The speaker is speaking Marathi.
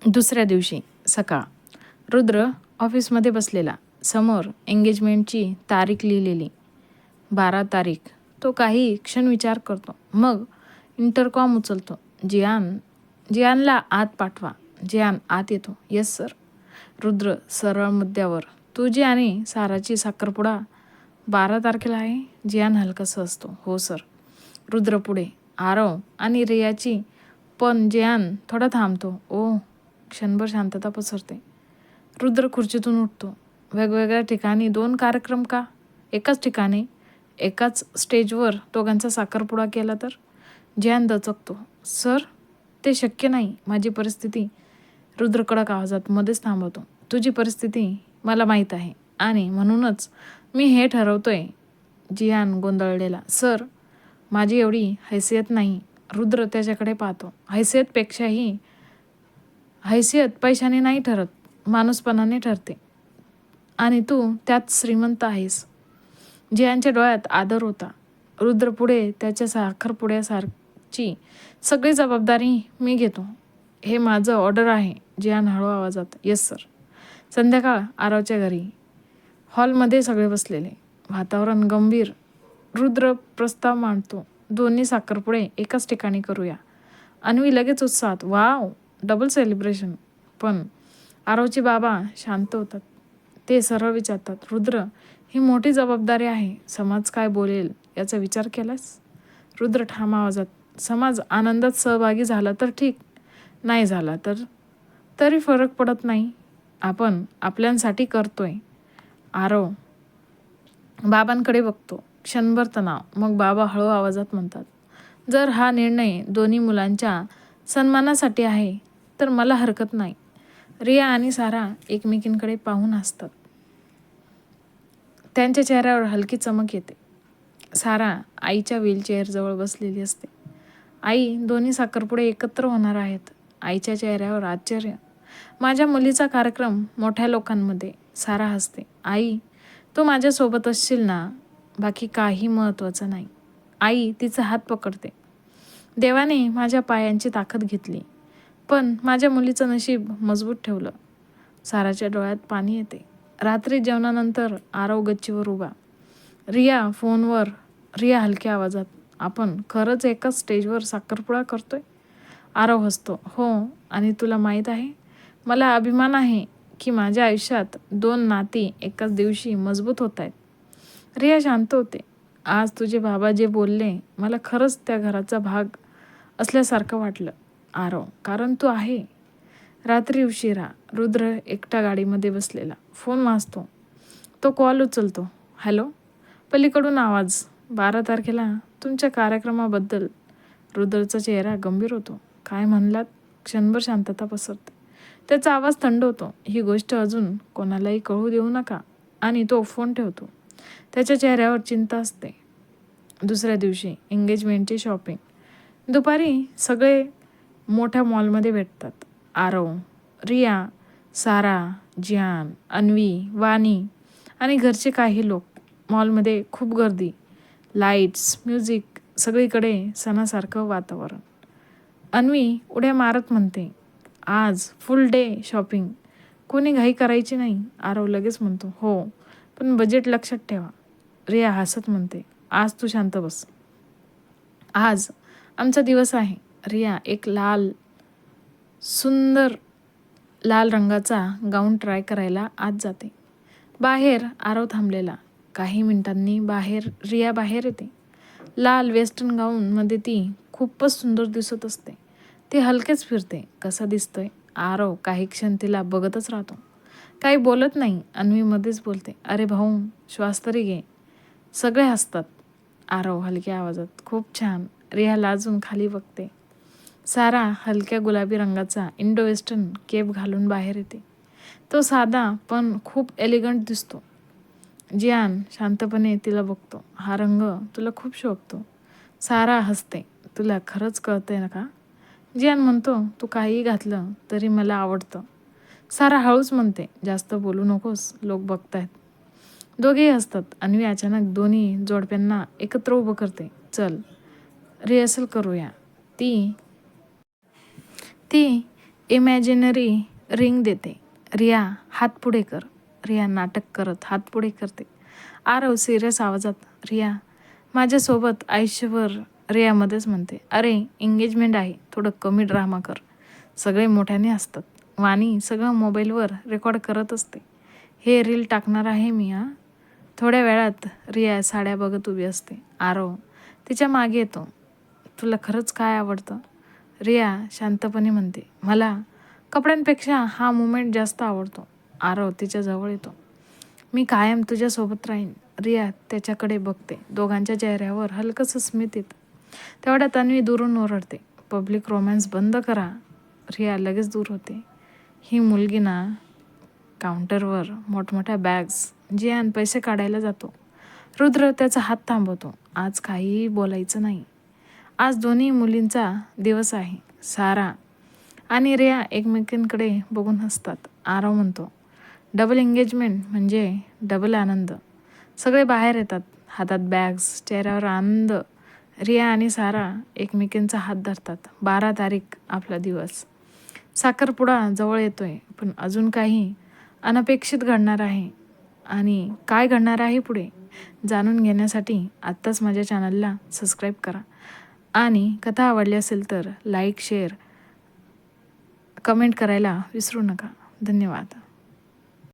दुसऱ्या दिवशी सकाळ. रुद्र ऑफिसमध्ये बसलेला. समोर एंगेजमेंटची तारीख लिहिलेली, 12 तारीख. तो काही क्षण विचार करतो, मग इंटरकॉम उचलतो. जियानला आत पाठवा. जियान आत येतो. Yes sir. रुद्र सरळ मुद्द्यावर. तुझी आणि साराची साखरपुडा 12 तारखेला आहे. जियान हलकासा असतो. हो सर. रुद्र पुढे. आरव आणि रियाची. पण जियान थोडा थांबतो. ओ. क्षणभर शांतता पसरते. रुद्र खुर्चीतून उठतो. वेगवेगळ्या ठिकाणी 2 कार्यक्रम का? एकाच ठिकाणी एकाच स्टेजवर दोघांचा साखरपुडा केला तर? जियान दचकतो. सर, ते शक्य नाही. माझी परिस्थिती. रुद्र कडक आवाजात मध्येच थांबवतो. तुझी परिस्थिती मला माहीत आहे आणि म्हणूनच मी हे ठरवतोय. जियान गोंधळलेला. सर, माझी एवढी हैसियत नाही. रुद्र त्याच्याकडे पाहतो. हैसियत पैशाने नाही ठरत, माणूसपणाने ठरते. आणि तू त्यात श्रीमंत आहेस. जियानच्या डोळ्यात आदर होता. रुद्र पुढे. त्याच्या साखरपुड्यासारखी सगळी जबाबदारी मी घेतो. हे माझं ऑर्डर आहे. जियान हळू आवाजात. Yes sir. संध्याकाळ. आरवच्या घरी. हॉलमध्ये सगळे बसलेले. वातावरण गंभीर. रुद्र प्रस्ताव मांडतो. दोन्ही साखरपुडे एकाच ठिकाणी करूया. अन्वी लगेच उत्साहात. Wow, double celebration. पण आरवचे बाबा शांत होतात. ते सरळ विचारतात. रुद्र, ही मोठी जबाबदारी आहे. समाज काय बोलेल याचा विचार केलास? रुद्र ठाम आवाजात. समाज आनंदात सहभागी झाला तर ठीक, नाही झाला तर तरी फरक पडत नाही. आपण आपल्यांसाठी करतोय. आरव बाबांकडे बघतो. क्षणभर तणाव. मग बाबा हळू आवाजात म्हणतात, जर हा निर्णय दोन्ही मुलांच्या सन्मानासाठी आहे तर मला हरकत नाही. रिया आणि सारा एकमेकींकडे पाहून हसतात. त्यांच्या चेहऱ्यावर हलकी चमक येते. सारा आईच्या व्हीलचेअरजवळ बसलेली असते. आई, दोन्ही साखरपुडे एकत्र होणार आहेत. आईच्या चेहऱ्यावर आश्चर्य. माझ्या मुलीचा कार्यक्रम मोठ्या लोकांमध्ये. सारा हसते. आई, तू माझ्यासोबत असशील ना, बाकी काही महत्त्वाचं नाही. आई तिचा हात पकडते. देवाने माझ्या पायांची ताकद घेतली, पण माझ्या मुलीचं नशीब मजबूत ठेवलं. साराच्या डोळ्यात पाणी येते. रात्री जेवणानंतर आरव गच्चीवर उभा. रिया फोनवर. रिया हलक्या आवाजात. आपण खरंच एकाच स्टेजवर साखरपुडा करतोय? आरव हसतो. हो, आणि तुला माहीत आहे, मला अभिमान आहे की माझ्या आयुष्यात 2 नाती एकाच दिवशी मजबूत होत आहेत. रिया शांत होते. आज तुझे बाबा जे बोलले, मला खरंच त्या घराचा भाग असल्यासारखं वाटलं आरव, कारण तू आहे. रात्री उशिरा. रुद्र एकटा गाडीमध्ये बसलेला. फोन वाजतो. तो कॉल उचलतो. हॅलो. पलीकडून आवाज. 12 तारखेला तुमच्या कार्यक्रमाबद्दल. रुद्रचा चेहरा गंभीर होतो. काय म्हणलात? क्षणभर शांतता पसरते. त्याचा आवाज थंड होतो. ही गोष्ट अजून कोणालाही कळू देऊ नका. आणि तो फोन ठेवतो. त्याच्या चेहऱ्यावर चिंता असते. दुसऱ्या दिवशी एंगेजमेंटची शॉपिंग. दुपारी सगळे मोठ्या मॉलमध्ये भेटतात. आरव, रिया, सारा, जियान, अन्वी, वाणी आणि घरचे काही लोक. मॉलमध्ये खूप गर्दी. लाईट्स, म्युझिक, सगळीकडे सणासारखं वातावरण. अन्वी उड्या मारत म्हणते, आज फुल डे शॉपिंग. कोणी घाई करायची नाही. आरव लगेच म्हणतो, हो, पण बजेट लक्षात ठेवा. रिया हसत म्हणते, आज तू शांत बस. आज आमचा दिवस आहे. रिया एक सुंदर लाल रंगाचा गाऊन ट्राय करायला आत जाते. बाहेर आरव थांबलेला. काही मिनिटांनी रिया बाहेर येते. लाल वेस्टर्न गाऊनमध्ये ती खूपच सुंदर दिसत असते. ती हलकेच फिरते. कसा दिसतोय? आरव काही क्षण तिला बघतच राहतो. काही बोलत नाही. अन्वी मध्येच बोलते, अरे भाऊ, श्वास तरी घे. सगळे हसतात. आरव हलक्या आवाजात, खूप छान. रिया लाजून खाली बघते. सारा हलक्या गुलाबी रंगाचा इंडो वेस्टर्न केप घालून बाहेर येते. तो साधा पण खूप एलिगंट दिसतो. जियान शांतपणे तिला बघतो. हा रंग तुला खूप शोभतो. सारा हसते. तुला खरंच कळतंय ना का? जियान म्हणतो, तू काहीही घातलं तरी मला आवडतं. सारा हळूच म्हणते, जास्त बोलू नकोस, लोक बघतायत. दोघेही हसतात. अन्वी अचानक दोन्ही जोडप्यांना एकत्र उभं करते. चल, रिहर्सल करूया. ती इमॅजिनरी रिंग देते. रिया हात पुढे कर. रिया नाटक करत हात पुढे करते. आरव सिरियस आवाजात, रिया माझ्यासोबत आयुष्यभर. रियामध्येच म्हणते, अरे एंगेजमेंट आहे, थोडं कमी ड्रामा कर. सगळे मोठ्याने असतात. वाणी सगळं मोबाईलवर रेकॉर्ड करत असते. हे रील टाकणार आहे मी हां. थोड्या वेळात रिया साड्या बघत उभी असते. आरव तिच्या मागे येतो. तुला खरंच काय आवडतं? रिया शांतपणे म्हणते, मला कपड्यांपेक्षा हा मुमेंट जास्त आवडतो. आरव तिच्या जवळ येतो. मी कायम तुझ्यासोबत राहीन. रिया त्याच्याकडे बघते. दोघांच्या चेहऱ्यावर हलकंसं स्मित येतं. तेवढ्या तन्वी दुरून ओरडते, पब्लिक रोमॅन्स बंद करा. रिया लगेच दूर होते. ही मुलगी ना. काउंटरवर मोठमोठ्या बॅग्स. जियान पैसे काढायला जातो. रुद्र त्याचा हात थांबवतो. आज काहीही बोलायचं नाही. आज दोन्ही मुलींचा दिवस आहे. सारा आणि रिया एकमेकींकडे बघून हसतात. आरव म्हणतो, डबल एंगेजमेंट म्हणजे डबल आनंद. सगळे बाहेर येतात. हातात बॅग्स, चेहऱ्यावर आनंद. रिया आणि सारा एकमेकींचा हात धरतात. 12 तारीख आपला दिवस. साखरपुडा जवळ येतोय, पण अजून काही अनपेक्षित घडणार आहे. आणि काय घडणार आहे पुढे जाणून घेण्यासाठी आत्ताच माझ्या चॅनलला सबस्क्राईब करा. आणि कथा आवडली असेल तर लाईक, शेअर, कमेंट करायला विसरू नका. धन्यवाद.